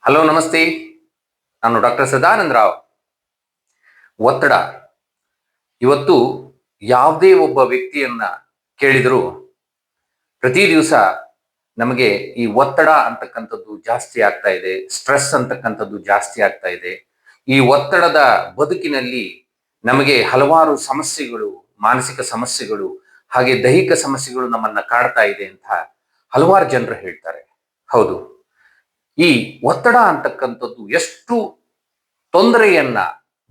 Hello ನಮಸ್ತೆ. ನಾನು doctor Sadananda Rao. ಒತ್ತಡ ಇವತ್ತು ಯಾವುದೇ ಒಬ್ಬ ವ್ಯಕ್ತಿಯನ್ನ ಕೇಳಿದರೂ ಪ್ರತಿ ದಿವಸ ನಮಗೆ ಈ ಒತ್ತಡ ಅಂತಕ್ಕಂಥದ್ದು ಜಾಸ್ತಿ ಆಗ್ತಾ ಇದೆ, ಸ್ಟ್ರೆಸ್ ಅಂತಕ್ಕಂಥದ್ದು ಜಾಸ್ತಿ ಆಗ್ತಾ ಇದೆ. ಈ ಒತ್ತಡದ ಬದುಕಿನಲ್ಲಿ ನಮಗೆ ಹಲವಾರು ಸಮಸ್ಯೆಗಳು, ಮಾನಸಿಕ ಸಮಸ್ಯೆಗಳು, ಹಾಗೆ ದೈಹಿಕ ಸಮಸ್ಯೆಗಳು ನಮ್ಮನ್ನ ಕಾಡ್ತಾ ಇದೆ ಅಂತ ಹಲವಾರು ಜನರು ಹೇಳ್ತಾರೆ. ಹೌದು, ಈ ಒತ್ತಡ ಅಂತಕ್ಕಂಥದ್ದು ಎಷ್ಟು ತೊಂದರೆಯನ್ನ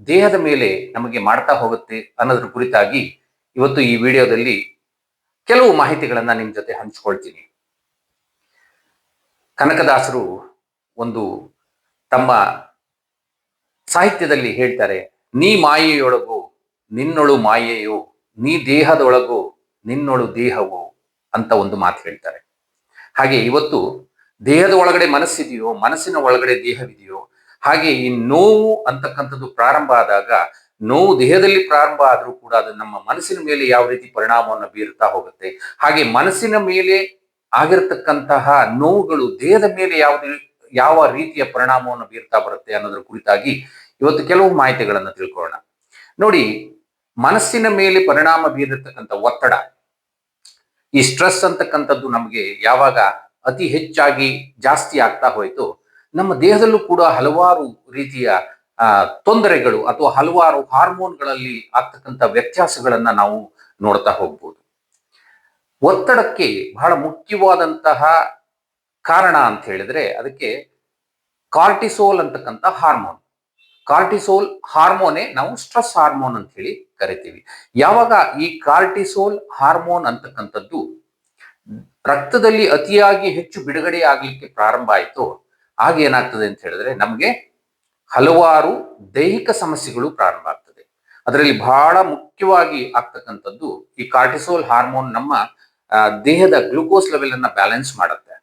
ದೇಹದ ಮೇಲೆ ನಮಗೆ ಮಾಡ್ತಾ ಹೋಗುತ್ತೆ ಅನ್ನೋದ್ರ ಕುರಿತಾಗಿ ಇವತ್ತು ಈ ವಿಡಿಯೋದಲ್ಲಿ ಕೆಲವು ಮಾಹಿತಿಗಳನ್ನ ನಿಮ್ ಜೊತೆ ಹಂಚ್ಕೊಳ್ತೀನಿ. ಕನಕದಾಸರು ಒಂದು ತಮ್ಮ ಸಾಹಿತ್ಯದಲ್ಲಿ ಹೇಳ್ತಾರೆ, ನೀ ಮಾಯೆಯೊಳಗು ನಿನ್ನೊಳು ಮಾಯೆಯೋ, ನೀ ದೇಹದೊಳಗು ನಿನ್ನೊಳು ದೇಹವೋ ಅಂತ ಒಂದು ಮಾತು ಹೇಳ್ತಾರೆ. ಹಾಗೆ ಇವತ್ತು ದೇಹದ ಒಳಗಡೆ ಮನಸ್ಸಿದೆಯೋ, ಮನಸ್ಸಿನ ಒಳಗಡೆ ದೇಹವಿದೆಯೋ, ಹಾಗೆ ಈ ನೋವು ಅಂತಕ್ಕಂಥದ್ದು ಪ್ರಾರಂಭ ಆದಾಗ ನೋವು ದೇಹದಲ್ಲಿ ಪ್ರಾರಂಭ ಆದ್ರೂ ಕೂಡ ಅದು ನಮ್ಮ ಮನಸ್ಸಿನ ಮೇಲೆ ಯಾವ ರೀತಿ ಪರಿಣಾಮವನ್ನು ಬೀರುತ್ತಾ ಹೋಗುತ್ತೆ, ಹಾಗೆ ಮನಸ್ಸಿನ ಮೇಲೆ ಆಗಿರತಕ್ಕಂತಹ ನೋವುಗಳು ದೇಹದ ಮೇಲೆ ಯಾವ ರೀತಿಯ ಪರಿಣಾಮವನ್ನು ಬೀರ್ತಾ ಬರುತ್ತೆ ಅನ್ನೋದ್ರ ಕುರಿತಾಗಿ ಇವತ್ತು ಕೆಲವು ಮಾಹಿತಿಗಳನ್ನು ತಿಳ್ಕೊಳ್ಳೋಣ. ನೋಡಿ, ಮನಸ್ಸಿನ ಮೇಲೆ ಪರಿಣಾಮ ಬೀರಿರ್ತಕ್ಕಂಥ ಒತ್ತಡ, ಈ ಸ್ಟ್ರೆಸ್ ಅಂತಕ್ಕಂಥದ್ದು ನಮಗೆ ಯಾವಾಗ ಅತಿ ಹೆಚ್ಚಾಗಿ ಜಾಸ್ತಿ ಆಗ್ತಾ ಹೋಯ್ತು, ನಮ್ಮ ದೇಹದಲ್ಲೂ ಕೂಡ ಹಲವಾರು ರೀತಿಯ ತೊಂದರೆಗಳು ಅಥವಾ ಹಲವಾರು ಹಾರ್ಮೋನ್ಗಳಲ್ಲಿ ಆಗ್ತಕ್ಕಂಥ ವ್ಯತ್ಯಾಸಗಳನ್ನ ನಾವು ನೋಡ್ತಾ ಹೋಗ್ಬೋದು. ಒತ್ತಡಕ್ಕೆ ಬಹಳ ಮುಖ್ಯವಾದಂತಹ ಕಾರಣ ಅಂತ ಹೇಳಿದ್ರೆ ಅದಕ್ಕೆ ಕಾರ್ಟಿಸೋಲ್ ಅಂತಕ್ಕಂಥ ಹಾರ್ಮೋನ್. ಕಾರ್ಟಿಸೋಲ್ ಹಾರ್ಮೋನೇ ನಾವು ಸ್ಟ್ರೆಸ್ ಹಾರ್ಮೋನ್ ಅಂತ ಹೇಳಿ ಕರಿತೀವಿ. ಯಾವಾಗ ಈ ಕಾರ್ಟಿಸೋಲ್ ಹಾರ್ಮೋನ್ ಅಂತಕ್ಕಂಥದ್ದು ರಕ್ತದಲ್ಲಿ ಅತಿಯಾಗಿ ಹೆಚ್ಚು ಬಿಡುಗಡೆ ಆಗ್ಲಿಕ್ಕೆ ಪ್ರಾರಂಭ ಆಯಿತು, ಆಗ ಏನಾಗ್ತದೆ ಅಂತ ಹೇಳಿದ್ರೆ ನಮಗೆ ಹಲವಾರು ದೈಹಿಕ ಸಮಸ್ಯೆಗಳು ಪ್ರಾರಂಭ ಆಗ್ತದೆ. ಅದರಲ್ಲಿ ಬಹಳ ಮುಖ್ಯವಾಗಿ ಆಗ್ತಕ್ಕಂಥದ್ದು ಈ ಕಾರ್ಟಿಸೋಲ್ ಹಾರ್ಮೋನ್ ನಮ್ಮ ದೇಹದ ಗ್ಲೂಕೋಸ್ ಲೆವೆಲ್ ಅನ್ನ ಬ್ಯಾಲೆನ್ಸ್ ಮಾಡುತ್ತೆ.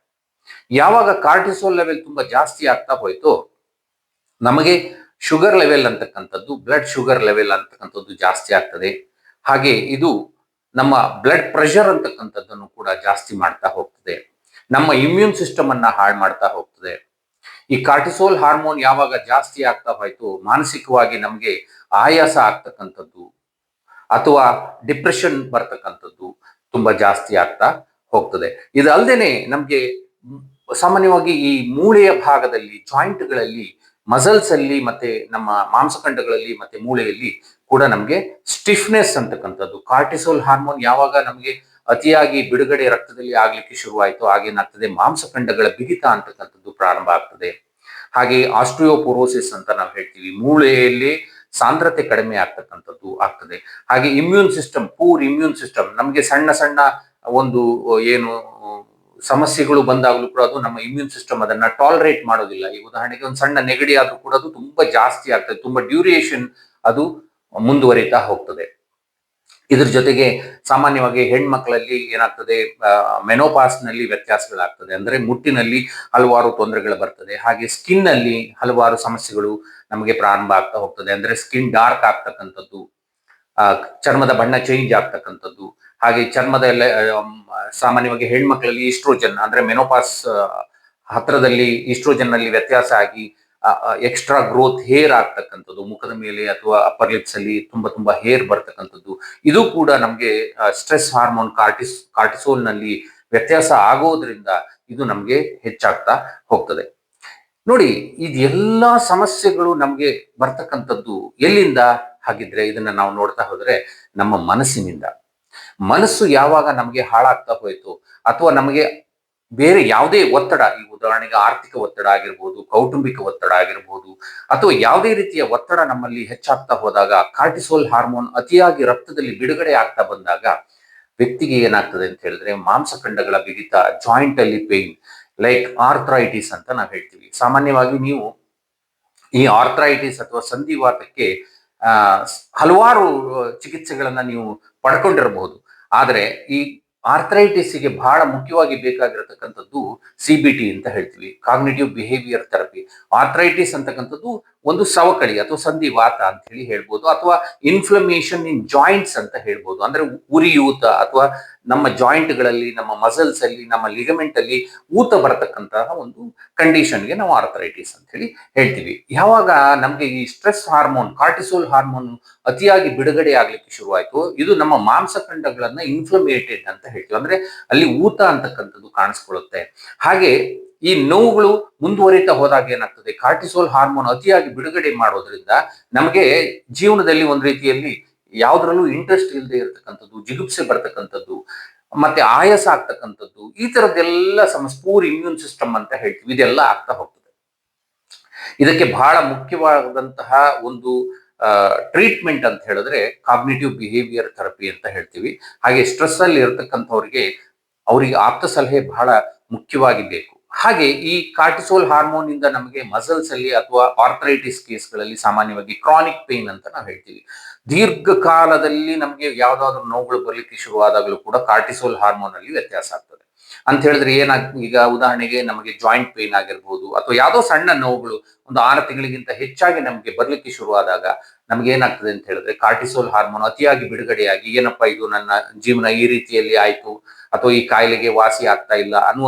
ಯಾವಾಗ ಕಾರ್ಟಿಸೋಲ್ ಲೆವೆಲ್ ತುಂಬಾ ಜಾಸ್ತಿ ಆಗ್ತಾ ಹೋಯ್ತು, ನಮಗೆ ಶುಗರ್ ಲೆವೆಲ್ ಅಂತಕ್ಕಂಥದ್ದು, ಬ್ಲಡ್ ಶುಗರ್ ಲೆವೆಲ್ ಅಂತಕ್ಕಂಥದ್ದು ಜಾಸ್ತಿ ಆಗ್ತದೆ. ಹಾಗೆ ಇದು ನಮ್ಮ ಬ್ಲಡ್ ಪ್ರೆಷರ್ ಅಂತಕ್ಕಂಥದ್ದನ್ನು ಕೂಡ ಜಾಸ್ತಿ ಮಾಡ್ತಾ ಹೋಗ್ತದೆ, ನಮ್ಮ ಇಮ್ಯೂನ್ ಸಿಸ್ಟಮ್ ಅನ್ನ ಹಾಳು ಮಾಡ್ತಾ ಹೋಗ್ತದೆ. ಈ ಕಾರ್ಟಿಸೋಲ್ ಹಾರ್ಮೋನ್ ಯಾವಾಗ ಜಾಸ್ತಿ ಆಗ್ತಾ ಹೋಯ್ತು, ಮಾನಸಿಕವಾಗಿ ನಮಗೆ ಆಯಾಸ ಆಗ್ತಕ್ಕಂಥದ್ದು ಅಥವಾ ಡಿಪ್ರೆಷನ್ ಬರ್ತಕ್ಕಂಥದ್ದು ತುಂಬಾ ಜಾಸ್ತಿ ಆಗ್ತಾ ಹೋಗ್ತದೆ. ಇದಲ್ದೇನೆ ನಮ್ಗೆ ಸಾಮಾನ್ಯವಾಗಿ ಈ ಮೂಳೆಯ ಭಾಗದಲ್ಲಿ, ಜಾಯಿಂಟ್ಗಳಲ್ಲಿ, ಮಸಲ್ಸ್ ಅಲ್ಲಿ, ಮತ್ತೆ ನಮ್ಮ ಮಾಂಸಖಂಡಗಳಲ್ಲಿ ಮತ್ತೆ ಮೂಳೆಯಲ್ಲಿ ಕೂಡ ನಮಗೆ ಸ್ಟಿಫ್ನೆಸ್ ಅಂತಕ್ಕಂಥದ್ದು, ಕಾರ್ಟಿಸೋಲ್ ಹಾರ್ಮೋನ್ ಯಾವಾಗ ನಮಗೆ ಅತಿಯಾಗಿ ಬಿಡುಗಡೆ ರಕ್ತದಲ್ಲಿ ಆಗ್ಲಿಕ್ಕೆ ಶುರುವಾಯಿತು, ಆಗೇನಾಗ್ತದೆ ಮಾಂಸಖಂಡಗಳ ಬಿಗಿತ ಅಂತಕ್ಕಂಥದ್ದು ಪ್ರಾರಂಭ ಆಗ್ತದೆ. ಹಾಗೆ ಆಸ್ಟ್ರಿಯೋಪೊರೋಸಿಸ್ ಅಂತ ನಾವು ಹೇಳ್ತೀವಿ, ಮೂಳೆಯಲ್ಲಿ ಸಾಂದ್ರತೆ ಕಡಿಮೆ ಆಗ್ತಕ್ಕಂಥದ್ದು ಆಗ್ತದೆ. ಹಾಗೆ immune system, poor immune system, ನಮಗೆ ಸಣ್ಣ ಸಣ್ಣ ಒಂದು ಏನು ಸಮಸ್ಯೆಗಳು ಬಂದಾಗಲೂ ಕೂಡ ಅದು ನಮ್ಮ ಇಮ್ಯೂನ್ ಸಿಸ್ಟಮ್ ಅದನ್ನ ಟಾಲರೇಟ್ ಮಾಡೋದಿಲ್ಲ. ಈ ಉದಾಹರಣೆಗೆ ಒಂದು ಸಣ್ಣ ನೆಗಡಿ ಆದ್ರೂ ಕೂಡ ಅದು ತುಂಬಾ ಜಾಸ್ತಿ ಆಗ್ತದೆ, ತುಂಬಾ ಡ್ಯೂರೇಷನ್ ಅದು ಮುಂದುವರಿತಾ ಹೋಗ್ತದೆ. ಇದ್ರ ಜೊತೆಗೆ ಸಾಮಾನ್ಯವಾಗಿ ಹೆಣ್ಮಕ್ಳಲ್ಲಿ ಏನಾಗ್ತದೆ, ಮೆನೋಪಾಸ್ ನಲ್ಲಿ ವ್ಯತ್ಯಾಸಗಳಾಗ್ತದೆ, ಅಂದ್ರೆ ಮುಟ್ಟಿನಲ್ಲಿ ಹಲವಾರು ತೊಂದರೆಗಳು ಬರ್ತದೆ. ಹಾಗೆ ಸ್ಕಿನ್ ಅಲ್ಲಿ ಹಲವಾರು ಸಮಸ್ಯೆಗಳು ನಮಗೆ ಪ್ರಾರಂಭ ಆಗ್ತಾ ಹೋಗ್ತದೆ, ಅಂದ್ರೆ ಸ್ಕಿನ್ ಡಾರ್ಕ್ ಆಗ್ತಕ್ಕಂಥದ್ದು, ಚರ್ಮದ ಬಣ್ಣ ಚೇಂಜ್ ಆಗ್ತಕ್ಕಂಥದ್ದು. ಹಾಗೆ ಚರ್ಮದ ಸಾಮಾನ್ಯವಾಗಿ ಹೆಣ್ಮಕ್ಳಲ್ಲಿ ಈಸ್ಟ್ರೋಜನ್ ಅಂದ್ರೆ ಮೆನೋಪಾಸ್ ಹತ್ರದಲ್ಲಿ ಈಸ್ಟ್ರೋಜನ್ ನಲ್ಲಿ ವ್ಯತ್ಯಾಸ ಆಗಿ ಎಕ್ಸ್ಟ್ರಾ ಗ್ರೋತ್ ಹೇರ್ ಆಗ್ತಕ್ಕಂಥದ್ದು, ಮುಖದ ಮೇಲೆ ಅಥವಾ ಅಪ್ಪರ್ ಲಿಪ್ಸ್ ಅಲ್ಲಿ ತುಂಬಾ ತುಂಬಾ ಹೇರ್ ಬರ್ತಕ್ಕಂಥದ್ದು, ಇದು ಕೂಡ ನಮಗೆ ಸ್ಟ್ರೆಸ್ ಹಾರ್ಮೋನ್ ಕಾರ್ಟಿಸೋಲ್ ನಲ್ಲಿ ವ್ಯತ್ಯಾಸ ಆಗೋದ್ರಿಂದ ಇದು ನಮಗೆ ಹೆಚ್ಚಾಗ್ತಾ ಹೋಗ್ತದೆ. ನೋಡಿ, ಇದೆಲ್ಲಾ ಸಮಸ್ಯೆಗಳು ನಮಗೆ ಬರ್ತಕ್ಕಂಥದ್ದು ಎಲ್ಲಿಂದ? ಹಾಗಿದ್ರೆ ಇದನ್ನ ನಾವು ನೋಡ್ತಾ ಹೋದ್ರೆ ನಮ್ಮ ಮನಸ್ಸಿನಿಂದ. ಮನಸ್ಸು ಯಾವಾಗ ನಮಗೆ ಹಾಳಾಗ್ತಾ ಹೋಯ್ತು, ಅಥವಾ ನಮಗೆ ಬೇರೆ ಯಾವುದೇ ಒತ್ತಡ, ಈ ಉದಾಹರಣೆಗೆ ಆರ್ಥಿಕ ಒತ್ತಡ ಆಗಿರ್ಬೋದು, ಕೌಟುಂಬಿಕ ಒತ್ತಡ ಆಗಿರ್ಬೋದು, ಅಥವಾ ಯಾವುದೇ ರೀತಿಯ ಒತ್ತಡ ನಮ್ಮಲ್ಲಿ ಹೆಚ್ಚಾಗ್ತಾ ಹೋದಾಗ, ಕಾರ್ಟಿಸೋಲ್ ಹಾರ್ಮೋನ್ ಅತಿಯಾಗಿ ರಕ್ತದಲ್ಲಿ ಬಿಡುಗಡೆ ಆಗ್ತಾ ಬಂದಾಗ ವ್ಯಕ್ತಿಗೆ ಏನಾಗ್ತದೆ ಅಂತ ಹೇಳಿದ್ರೆ ಮಾಂಸಖಂಡಗಳ ಬಿಗಿತ, ಜಾಯಿಂಟ್ ಅಲ್ಲಿ ಪೇನ್, ಲೈಕ್ ಆರ್ಥ್ರೈಟಿಸ್ ಅಂತ ನಾವು ಹೇಳ್ತೀವಿ. ಸಾಮಾನ್ಯವಾಗಿ ನೀವು ಈ ಆರ್ಥ್ರೈಟಿಸ್ ಅಥವಾ ಸಂಧಿವಾತಕ್ಕೆ ಹಲವಾರು ಚಿಕಿತ್ಸೆಗಳನ್ನ ನೀವು ಪಡ್ಕೊಂಡಿರಬಹುದು. ಆದ್ರೆ ಈ ಆರ್ಥ್ರೈಟಿಸ್ಗೆ ಬಹಳ ಮುಖ್ಯವಾಗಿ ಬೇಕಾಗಿರತಕ್ಕಂಥದ್ದು CBT ಅಂತ ಹೇಳ್ತೀವಿ, ಕಾಗ್ನಿಟಿವ್ ಬಿಹೇವಿಯರ್ ಥೆರಪಿ. ಆರ್ಥ್ರೈಟಿಸ್ ಅಂತಕ್ಕಂಥದ್ದು ಒಂದು ಸವಕಳಿ ಅಥವಾ ಸಂಧಿವಾತ ಅಂತ ಹೇಳಿ ಹೇಳ್ಬೋದು, ಅಥವಾ ಇನ್ಫ್ಲಮೇಷನ್ ಇನ್ ಜಾಯಿಂಟ್ಸ್ ಅಂತ ಹೇಳ್ಬೋದು. ಅಂದ್ರೆ ಉರಿಯೂತ ಅಥವಾ ನಮ್ಮ ಜಾಯಿಂಟ್ಗಳಲ್ಲಿ, ನಮ್ಮ ಮಸಲ್ಸ್ ಅಲ್ಲಿ, ನಮ್ಮ ಲಿಗಮೆಂಟ್ ಅಲ್ಲಿ ಊತ ಬರತಕ್ಕಂತಹ ಒಂದು ಕಂಡೀಷನ್ಗೆ ನಾವು ಆರ್ಥರೈಟಿಸ್ ಅಂತ ಹೇಳಿ ಹೇಳ್ತೀವಿ. ಯಾವಾಗ ನಮ್ಗೆ ಈ ಸ್ಟ್ರೆಸ್ ಹಾರ್ಮೋನ್, ಕಾರ್ಟಿಸೋಲ್ ಹಾರ್ಮೋನ್ ಅತಿಯಾಗಿ ಬಿಡುಗಡೆ ಆಗ್ಲಿಕ್ಕೆ ಶುರುವಾಯ್ತು, ಇದು ನಮ್ಮ ಮಾಂಸಖಂಡಗಳನ್ನ ಇನ್ಫ್ಲಮೇಟೆಡ್ ಅಂತ ಹೇಳ್ತೀವಿ. ಅಂದ್ರೆ ಅಲ್ಲಿ ಊತ ಅಂತಕ್ಕಂಥದ್ದು ಕಾಣಿಸ್ಕೊಳ್ಳುತ್ತೆ. ಹಾಗೆ ಈ ನೋವುಗಳು ಮುಂದುವರಿತಾ ಹೋದಾಗ ಏನಾಗ್ತದೆ, ಕಾರ್ಟಿಸೋಲ್ ಹಾರ್ಮೋನ್ ಅತಿಯಾಗಿ ಬಿಡುಗಡೆ ಮಾಡೋದ್ರಿಂದ ನಮಗೆ ಜೀವನದಲ್ಲಿ ಒಂದು ರೀತಿಯಲ್ಲಿ ಯಾವ್ದ್ರಲ್ಲೂ ಇಂಟ್ರೆಸ್ಟ್ ಇಲ್ಲದೆ ಇರತಕ್ಕಂಥದ್ದು, ಜಿಗುಪ್ಸೆ ಬರ್ತಕ್ಕಂಥದ್ದು, ಮತ್ತೆ ಆಯಾಸ ಆಗ್ತಕ್ಕಂಥದ್ದು, ಈ ತರದ್ದೆಲ್ಲ ಸಮಸ್ಯೆ, ಪೂರ್ ಇಮ್ಯೂನ್ ಸಿಸ್ಟಮ್ ಅಂತ ಹೇಳ್ತೀವಿ, ಇದೆಲ್ಲ ಆಗ್ತಾ ಹೋಗ್ತದೆ. ಇದಕ್ಕೆ ಬಹಳ ಮುಖ್ಯವಾದಂತಹ ಒಂದು ಟ್ರೀಟ್ಮೆಂಟ್ ಅಂತ ಹೇಳಿದ್ರೆ ಕಾಗ್ನಿಟಿವ್ ಬಿಹೇವಿಯರ್ ಥೆರಪಿ ಅಂತ ಹೇಳ್ತೀವಿ. ಹಾಗೆ ಸ್ಟ್ರೆಸ್ ಅಲ್ಲಿ ಇರತಕ್ಕಂಥವ್ರಿಗೆ ಅವರಿಗೆ ಆಪ್ತ ಸಲಹೆ ಬಹಳ ಮುಖ್ಯವಾಗಿ ಬೇಕು. ಹಾಗೆ ಈ ಕಾರ್ಟಿಸೋಲ್ ಹಾರ್ಮೋನ್ ಇಂದ ನಮಗೆ ಮಸಲ್ಸ್ ಅಲ್ಲಿ ಅಥವಾ ಆರ್ಥರೈಟಿಸ್ ಕೇಸ್ಗಳಲ್ಲಿ ಸಾಮಾನ್ಯವಾಗಿ ಕ್ರಾನಿಕ್ ಪೇನ್ ಅಂತ ನಾವು ಹೇಳ್ತೀವಿ. ದೀರ್ಘಕಾಲದಲ್ಲಿ ನಮಗೆ ಯಾವ್ದಾದ್ರು ನೋವುಗಳು ಬರ್ಲಿಕ್ಕೆ ಶುರುವಾದಾಗಲೂ ಕೂಡ ಕಾರ್ಟಿಸೋಲ್ ಹಾರ್ಮೋನ್ ಅಲ್ಲಿ ವ್ಯತ್ಯಾಸ ಆಗ್ತದೆ ಅಂತ ಹೇಳಿದ್ರೆ ಈಗ ಉದಾಹರಣೆಗೆ ನಮಗೆ ಜಾಯಿಂಟ್ ಪೇನ್ ಆಗಿರ್ಬೋದು, ಅಥವಾ ಯಾವುದೋ ಸಣ್ಣ ನೋವುಗಳು ಒಂದು 6 ತಿಂಗಳಿಗಿಂತ ಹೆಚ್ಚಾಗಿ ನಮಗೆ ಬರ್ಲಿಕ್ಕೆ ಶುರುವಾದಾಗ ನಮ್ಗೆ ಏನಾಗ್ತದೆ ಅಂತ ಹೇಳಿದ್ರೆ ಕಾರ್ಟಿಸೋಲ್ ಹಾರ್ಮೋನ್ ಅತಿಯಾಗಿ ಬಿಡುಗಡೆಯಾಗಿ, ಏನಪ್ಪಾ ಇದು ನನ್ನ ಜೀವನ ಈ ರೀತಿಯಲ್ಲಿ ಆಯ್ತು, ಅಥವಾ ಈ ಕಾಯಿಲೆಗೆ ವಾಸಿ ಆಗ್ತಾ ಇಲ್ಲ ಅನ್ನೋ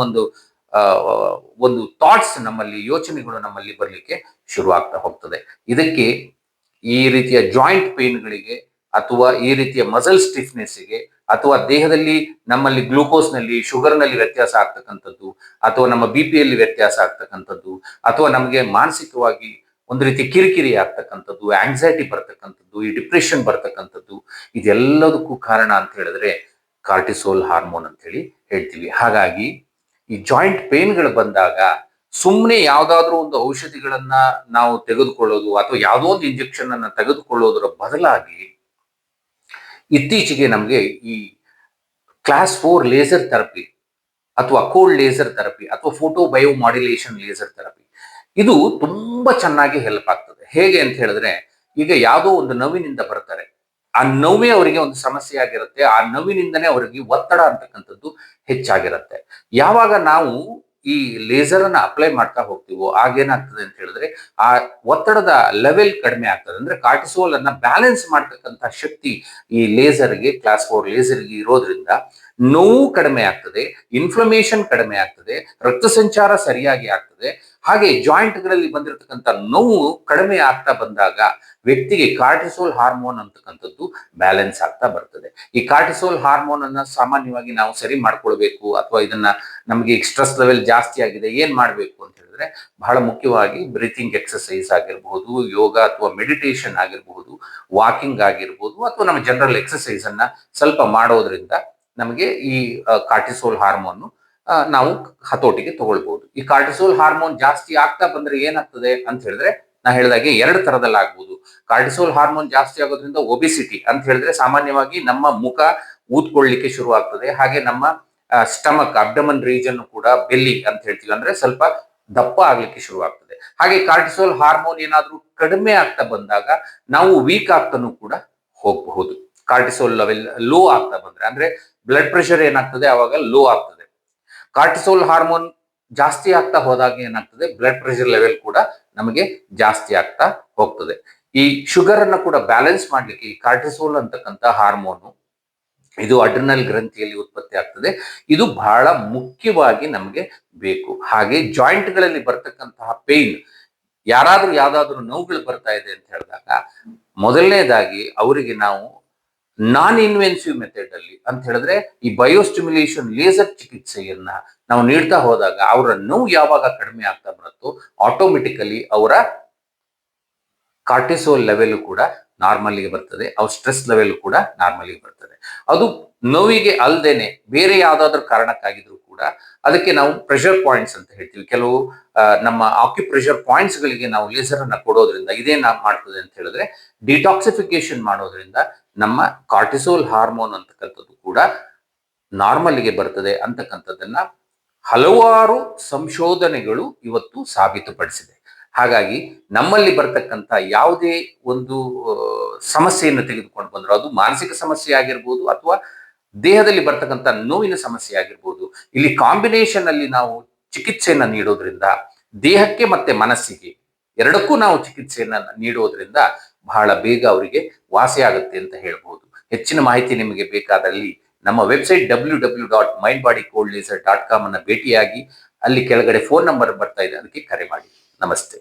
ಒಂದು ಥಾಟ್ಸ್ ನಮ್ಮಲ್ಲಿ, ಯೋಚನೆಗಳು ನಮ್ಮಲ್ಲಿ ಬರ್ಲಿಕ್ಕೆ ಶುರು ಆಗ್ತಾ ಹೋಗ್ತದೆ. ಇದಕ್ಕೆ ಈ ರೀತಿಯ ಜಾಯಿಂಟ್ ಪೇನ್ಗಳಿಗೆ, ಅಥವಾ ಈ ರೀತಿಯ ಮಸಲ್ ಸ್ಟಿಫ್ನೆಸ್ಗೆ, ಅಥವಾ ದೇಹದಲ್ಲಿ ನಮ್ಮಲ್ಲಿ ಗ್ಲೂಕೋಸ್ ನಲ್ಲಿ, ಶುಗರ್ ನಲ್ಲಿ ವ್ಯತ್ಯಾಸ ಆಗ್ತಕ್ಕಂಥದ್ದು, ಅಥವಾ ನಮ್ಮ BP ಯಲ್ಲಿ ವ್ಯತ್ಯಾಸ ಆಗ್ತಕ್ಕಂಥದ್ದು, ಅಥವಾ ನಮಗೆ ಮಾನಸಿಕವಾಗಿ ಒಂದು ರೀತಿ ಕಿರಿಕಿರಿ ಆಗ್ತಕ್ಕಂಥದ್ದು, ಆಂಗ್ಸೈಟಿ ಬರ್ತಕ್ಕಂಥದ್ದು, ಈ ಡಿಪ್ರೆಷನ್ ಬರ್ತಕ್ಕಂಥದ್ದು, ಇದೆಲ್ಲದಕ್ಕೂ ಕಾರಣ ಅಂತ ಹೇಳಿದ್ರೆ ಕಾರ್ಟಿಸೋಲ್ ಹಾರ್ಮೋನ್ ಅಂತ ಹೇಳಿ ಹೇಳ್ತೀವಿ. ಹಾಗಾಗಿ ಈ ಜಾಯಿಂಟ್ ಪೇನ್ಗಳು ಬಂದಾಗ ಸುಮ್ಮನೆ ಯಾವ್ದಾದ್ರು ಒಂದು ಔಷಧಿಗಳನ್ನ ನಾವು ತೆಗೆದುಕೊಳ್ಳೋದು, ಅಥವಾ ಯಾವುದೋ ಒಂದು ಇಂಜೆಕ್ಷನ್ ಅನ್ನ ತೆಗೆದುಕೊಳ್ಳೋದರ ಬದಲಾಗಿ ಇತ್ತೀಚೆಗೆ ನಮಗೆ ಈ ಕ್ಲಾಸ್ 4 ಲೇಸರ್ ಥೆರಪಿ, ಅಥವಾ ಕೋಲ್ಡ್ ಲೇಸರ್ ಥೆರಪಿ, ಅಥವಾ photo bio modulation laser therapy, ಇದು ತುಂಬಾ ಚೆನ್ನಾಗಿ ಹೆಲ್ಪ್ ಆಗ್ತದೆ. ಹೇಗೆ ಅಂತ ಹೇಳಿದ್ರೆ, ಈಗ ಯಾವುದೋ ಒಂದು ನೋವಿನಿಂದ ಬರ್ತಾರೆ, ಆ ನೋವೇ ಅವರಿಗೆ ಒಂದು ಸಮಸ್ಯೆ ಆಗಿರುತ್ತೆ, ಆ ನೋವಿನಿಂದನೇ ಅವರಿಗೆ ಒತ್ತಡ ಅಂತಕ್ಕಂಥದ್ದು ಹೆಚ್ಚಾಗಿರುತ್ತೆ. ಯಾವಾಗ ನಾವು ಈ ಲೇಸರ್ ಅನ್ನ ಅಪ್ಲೈ ಮಾಡ್ತಾ ಹೋಗ್ತೀವೋ ಆಗೇನಾಗ್ತದೆ ಅಂತ ಹೇಳಿದ್ರೆ ಆ ಒತ್ತಡದ ಲೆವೆಲ್ ಕಡಿಮೆ ಆಗ್ತದೆ. ಅಂದ್ರೆ ಕಾರ್ಟಿಸೋಲ್ ಅನ್ನ ಬ್ಯಾಲೆನ್ಸ್ ಮಾಡ್ತಕ್ಕಂಥ ಶಕ್ತಿ ಈ ಲೇಸರ್ಗೆ, ಕ್ಲಾಸ್ 4 ಲೇಸರ್ಗೆ ಇರೋದ್ರಿಂದ ನೋವು ಕಡಿಮೆ ಆಗ್ತದೆ, ಇನ್ಫ್ಲಮೇಷನ್ ಕಡಿಮೆ ಆಗ್ತದೆ, ರಕ್ತ ಸಂಚಾರ ಸರಿಯಾಗಿ ಆಗ್ತದೆ. ಹಾಗೆ ಜಾಯಿಂಟ್ಗಳಲ್ಲಿ ಬಂದಿರತಕ್ಕಂಥ ನೋವು ಕಡಿಮೆ ಆಗ್ತಾ ಬಂದಾಗ ವ್ಯಕ್ತಿಗೆ ಕಾರ್ಟಿಸೋಲ್ ಹಾರ್ಮೋನ್ ಅಂತಕ್ಕಂಥದ್ದು ಬ್ಯಾಲೆನ್ಸ್ ಆಗ್ತಾ ಬರ್ತದೆ. ಈ ಕಾರ್ಟಿಸೋಲ್ ಹಾರ್ಮೋನ್ ಅನ್ನ ಸಾಮಾನ್ಯವಾಗಿ ನಾವು ಸರಿ ಮಾಡ್ಕೊಳ್ಬೇಕು, ಅಥವಾ ಇದನ್ನ ನಮಗೆ ಸ್ಟ್ರೆಸ್ ಲೆವೆಲ್ ಜಾಸ್ತಿ ಆಗಿದೆ, ಏನ್ ಮಾಡ್ಬೇಕು ಅಂತ ಹೇಳಿದ್ರೆ ಬಹಳ ಮುಖ್ಯವಾಗಿ ಬ್ರೀತಿಂಗ್ ಎಕ್ಸರ್ಸೈಸ್ ಆಗಿರಬಹುದು, ಯೋಗ ಅಥವಾ ಮೆಡಿಟೇಷನ್ ಆಗಿರಬಹುದು, ವಾಕಿಂಗ್ ಆಗಿರ್ಬೋದು, ಅಥವಾ ನಮ್ಮ ಜನರಲ್ ಎಕ್ಸರ್ಸೈಸ್ ಅನ್ನ ಸ್ವಲ್ಪ ಮಾಡೋದ್ರಿಂದ ನಮಗೆ ಈ ಕಾರ್ಟಿಸೋಲ್ ಹಾರ್ಮೋನ್ ನಾವು ಹತೋಟಿಗೆ ತಗೊಳ್ಬಹುದು. ಈ ಕಾರ್ಟಿಸೋಲ್ ಹಾರ್ಮೋನ್ ಜಾಸ್ತಿ ಆಗ್ತಾ ಬಂದ್ರೆ ಏನಾಗ್ತದೆ ಅಂತ ಹೇಳಿದ್ರೆ, ನಾ ಹೇಳಿದಾಗೆ 2 ತರದಲ್ಲಿ ಆಗ್ಬಹುದು. ಕಾರ್ಟಿಸೋಲ್ ಹಾರ್ಮೋನ್ ಜಾಸ್ತಿ ಆಗೋದ್ರಿಂದ ಒಬಿಸಿಟಿ ಅಂತ ಹೇಳಿದ್ರೆ ಸಾಮಾನ್ಯವಾಗಿ ನಮ್ಮ ಮುಖ ಊದ್ಕೊಳ್ಳಿಕ್ಕೆ ಶುರು ಆಗ್ತದೆ. ಹಾಗೆ ನಮ್ಮ ಸ್ಟಮಕ್, ಅಬ್ಡಮನ್ ರೀಜನ್ ಕೂಡ ಬೆಲ್ಲಿ ಅಂತ ಹೇಳ್ತೀವಿ, ಅಂದ್ರೆ ಸ್ವಲ್ಪ ದಪ್ಪ ಆಗ್ಲಿಕ್ಕೆ ಶುರು ಆಗ್ತದೆ. ಹಾಗೆ ಕಾರ್ಟಿಸೋಲ್ ಹಾರ್ಮೋನ್ ಏನಾದ್ರೂ ಕಡಿಮೆ ಆಗ್ತಾ ಬಂದಾಗ ನಾವು ವೀಕ್ ಆಗ್ತಾನೂ ಕೂಡ ಹೋಗಬಹುದು. ಕಾರ್ಟಿಸೋಲ್ ಲೆವೆಲ್ ಲೋ ಆಗ್ತಾ ಬಂದ್ರೆ, ಅಂದ್ರೆ ಬ್ಲಡ್ ಪ್ರೆಷರ್ ಏನಾಗ್ತದೆ ಅವಾಗ ಲೋ ಆಗ್ತದೆ. ಕಾರ್ಟಿಸೋಲ್ ಹಾರ್ಮೋನ್ ಜಾಸ್ತಿ ಆಗ್ತಾ ಹೋದಾಗ ಏನಾಗ್ತದೆ, ಬ್ಲಡ್ ಪ್ರೆಷರ್ ಲೆವೆಲ್ ಕೂಡ ನಮಗೆ ಜಾಸ್ತಿ ಆಗ್ತಾ ಹೋಗ್ತದೆ. ಈ ಶುಗರ್ ಅನ್ನ ಕೂಡ ಬ್ಯಾಲೆನ್ಸ್ ಮಾಡ್ಲಿಕ್ಕೆ ಈ ಕಾರ್ಟಿಸೋಲ್ ಅಂತಕ್ಕಂಥ ಹಾರ್ಮೋನು, ಇದು ಅಡ್ರಿನಲ್ ಗ್ರಂಥಿಯಲ್ಲಿ ಉತ್ಪತ್ತಿ ಆಗ್ತದೆ. ಇದು ಬಹಳ ಮುಖ್ಯವಾಗಿ ನಮಗೆ ಬೇಕು. ಹಾಗೆ ಜಾಯಿಂಟ್ ಗಳಲ್ಲಿ ಬರ್ತಕ್ಕಂತಹ ಪೇನ್, ಯಾವ್ದಾದ್ರು ನೋವುಗಳು ಬರ್ತಾ ಇದೆ ಅಂತ ಹೇಳಿದಾಗ ಮೊದಲನೇದಾಗಿ ಅವರಿಗೆ ನಾವು ನಾನ್ ಇನ್ವೆನ್ಸಿವ್ ಮೆಥಡ್ ಅಲ್ಲಿ ಅಂತ ಹೇಳಿದ್ರೆ ಈ ಬಯೋಸ್ಟಿಮ್ಯುಲೇಷನ್ ಲೇಸರ್ ಚಿಕಿತ್ಸೆಯನ್ನ ನಾವು ನೀಡ್ತಾ ಹೋದಾಗ ಅವರ ನೋವು ಯಾವಾಗ ಕಡಿಮೆ ಆಗ್ತಾ ಬರುತ್ತೋ ಆಟೋಮೆಟಿಕಲಿ ಅವರ ಕಾರ್ಟಿಸೋಲ್ ಲೆವೆಲ್ ಕೂಡ ನಾರ್ಮಲ್ಗೆ ಬರ್ತದೆ, ಅವ್ರ ಸ್ಟ್ರೆಸ್ ಲೆವೆಲ್ ಕೂಡ ನಾರ್ಮಲ್ಗೆ ಬರ್ತದೆ. ಅದು ನೋವಿಗೆ ಅಲ್ದೇನೆ ಬೇರೆ ಯಾವ್ದಾದ್ರು ಕಾರಣಕ್ಕಾಗಿದ್ರು ಕೂಡ ಅದಕ್ಕೆ ನಾವು ಪ್ರೆಷರ್ ಪಾಯಿಂಟ್ಸ್ ಅಂತ ಹೇಳ್ತೀವಿ. ಕೆಲವು ನಮ್ಮ ಆಕ್ಯುಪ್ರೆಷರ್ ಪಾಯಿಂಟ್ಸ್ ಗಳಿಗೆ ನಾವು ಲೇಸರ್ ಅನ್ನ ಕೊಡೋದ್ರಿಂದ ಇದೇನ್ ಮಾಡ್ತದೆ ಅಂತ ಹೇಳಿದ್ರೆ ಡಿಟಾಕ್ಸಿಫಿಕೇಶನ್ ಮಾಡೋದ್ರಿಂದ ನಮ್ಮ ಕಾರ್ಟಿಸೋಲ್ ಹಾರ್ಮೋನ್ ಅಂತಕ್ಕಂಥದ್ದು ಕೂಡ ನಾರ್ಮಲ್ಗೆ ಬರ್ತದೆ ಅಂತಕ್ಕಂಥದ್ದನ್ನ ಹಲವಾರು ಸಂಶೋಧನೆಗಳು ಇವತ್ತು ಸಾಬೀತುಪಡಿಸಿದೆ. ಹಾಗಾಗಿ ನಮ್ಮಲ್ಲಿ ಬರ್ತಕ್ಕಂಥ ಯಾವುದೇ ಒಂದು ಸಮಸ್ಯೆಯನ್ನು ತೆಗೆದುಕೊಂಡು ಬಂದ್ರು, ಅದು ಮಾನಸಿಕ ಸಮಸ್ಯೆ ಆಗಿರ್ಬೋದು ಅಥವಾ ದೇಹದಲ್ಲಿ ಬರ್ತಕ್ಕಂಥ ನೋವಿನ ಸಮಸ್ಯೆ ಆಗಿರ್ಬೋದು, ಇಲ್ಲಿ ಕಾಂಬಿನೇಷನ್ ಅಲ್ಲಿ ನಾವು ಚಿಕಿತ್ಸೆಯನ್ನ ನೀಡೋದ್ರಿಂದ ದೇಹಕ್ಕೆ ಮತ್ತೆ ಮನಸ್ಸಿಗೆ ಎರಡಕ್ಕೂ ನಾವು ಚಿಕಿತ್ಸೆಯನ್ನ ನೀಡೋದ್ರಿಂದ ಬಹಳ ಬೇಗ ಅವರಿಗೆ ವಾಸಿ ಆಗುತ್ತೆ ಅಂತ ಹೇಳ್ಬೋದು. ಹೆಚ್ಚಿನ ಮಾಹಿತಿ ನಿಮಗೆ ಬೇಕಾದಲ್ಲಿ ನಮ್ಮ ವೆಬ್ಸೈಟ್ www.mindbodycoldlaser.com ಅನ್ನ ಭೇಟಿಯಾಗಿ ಅಲ್ಲಿ ಕೆಳಗಡೆ ಫೋನ್ ನಂಬರ್ ಬರ್ತಾ ಇದೆ, ಅದಕ್ಕೆ ಕರೆ ಮಾಡಿ. ನಮಸ್ತೆ.